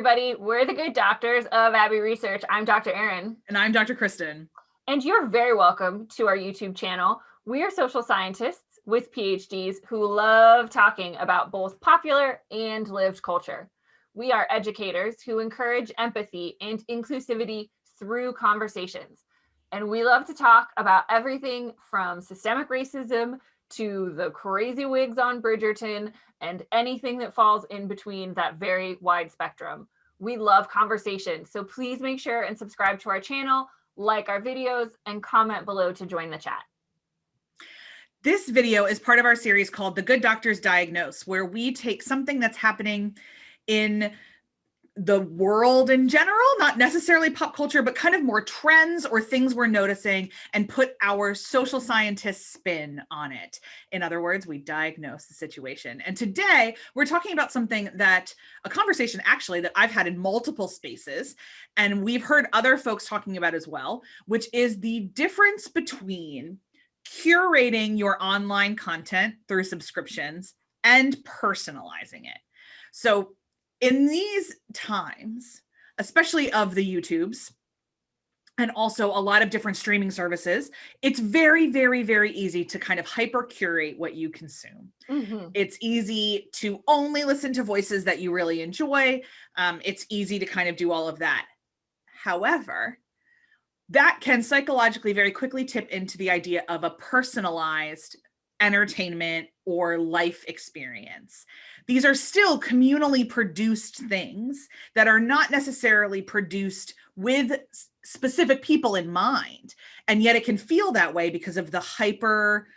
everybody. We're the good doctors of Abbey Research. I'm Dr. Erin. And I'm Dr. Kristen. And you're very welcome to our YouTube channel. We are social scientists with PhDs who love talking about both popular and lived culture. We are educators who encourage empathy and inclusivity through conversations. And we love to talk about everything from systemic racism to the crazy wigs on Bridgerton and anything that falls in between that very wide spectrum. We love conversation, so please make sure and subscribe to our channel, like our videos, and comment below to join the chat. This video is part of our series called The Good Doctors Diagnose, where we take something that's happening in the world in general, not necessarily pop culture, but kind of more trends or things we're noticing, and put our social scientist spin on it. In other words, we diagnose the situation. And today we're talking about something that, a conversation actually that I've had in multiple spaces, and we've heard other folks talking about as well, which is the difference between curating your online content through subscriptions and personalizing it. So in these times, especially of the YouTubes and also a lot of different streaming services, it's very, very, very easy to kind of hyper curate what you consume. Mm-hmm. It's easy to only listen to voices that you really enjoy. It's easy to kind of do all of that. However, that can psychologically very quickly tip into the idea of a personalized entertainment or life experience. These are still communally produced things that are not necessarily produced with specific people in mind. And yet it can feel that way because of the hyper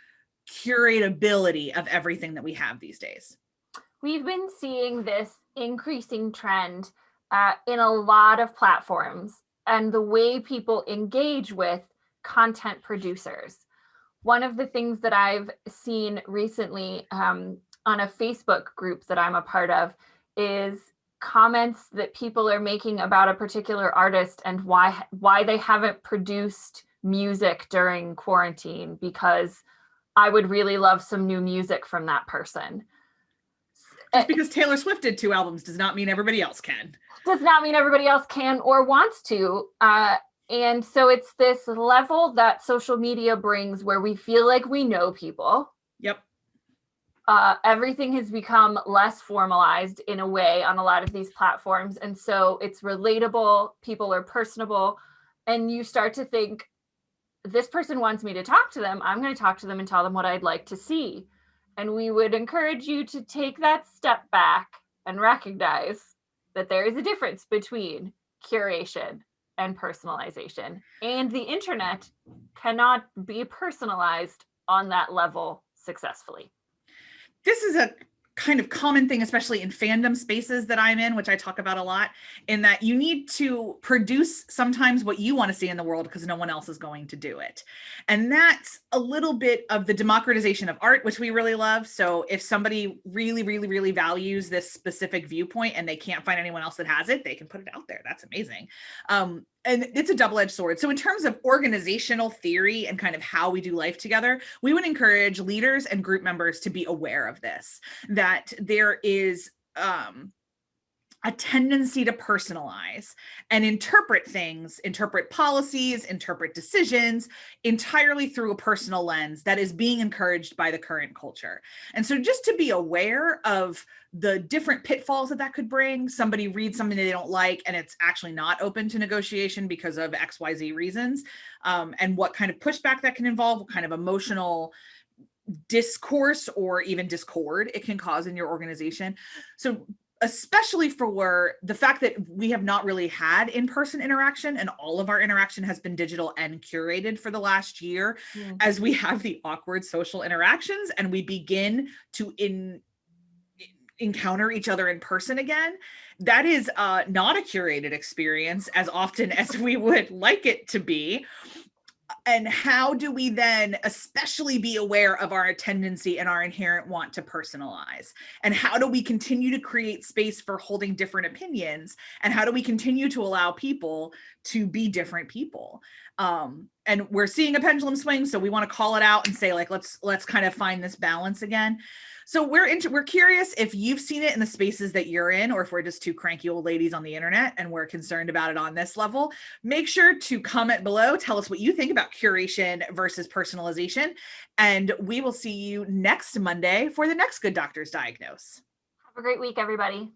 curatability of everything that we have these days. We've been seeing this increasing trend in a lot of platforms and the way people engage with content producers. One of the things that I've seen recently on a Facebook group that I'm a part of is comments that people are making about a particular artist and why they haven't produced music during quarantine, because I would really love some new music from that person. Just because Taylor Swift did 2 albums does not mean everybody else can. Does not mean everybody else can or wants to. And so it's this level that social media brings where we feel like we know people. Yep. Everything has become less formalized in a way on a lot of these platforms. And so it's relatable, people are personable, and you start to think, this person wants me to talk to them. I'm going to talk to them and tell them what I'd like to see. And we would encourage you to take that step back and recognize that there is a difference between curation and personalization. And the internet cannot be personalized on that level successfully. This is a kind of common thing, especially in fandom spaces that I'm in, which I talk about a lot, in that you need to produce sometimes what you want to see in the world because no one else is going to do it. And that's a little bit of the democratization of art, which we really love. So if somebody really, really, really values this specific viewpoint and they can't find anyone else that has it, they can put it out there. That's amazing. And it's a double-edged sword. So in terms of organizational theory and kind of how we do life together, we would encourage leaders and group members to be aware of this, that there is a tendency to personalize and interpret things, interpret policies, interpret decisions entirely through a personal lens that is being encouraged by the current culture. And so just to be aware of the different pitfalls that could bring. Somebody reads something they don't like and it's actually not open to negotiation because of XYZ reasons, and what kind of pushback that can involve, what kind of emotional discourse or even discord it can cause in your organization. So especially for the fact that we have not really had in-person interaction and all of our interaction has been digital and curated for the last year, as we have the awkward social interactions and we begin to encounter each other in person again, that is not a curated experience as often as we would like it to be. And how do we then especially be aware of our tendency and our inherent want to personalize? And how do we continue to create space for holding different opinions? And how do we continue to allow people to be different people? and we're seeing a pendulum swing, so we want to call it out and say, like, let's kind of find this balance again. So we're curious if you've seen it in the spaces that you're in, or if we're just two cranky old ladies on the internet and we're concerned about it on this level. Make sure to comment below. Tell us what you think about curation versus personalization. And we will see you next Monday for the next Good Doctors Diagnose. Have a great week, everybody.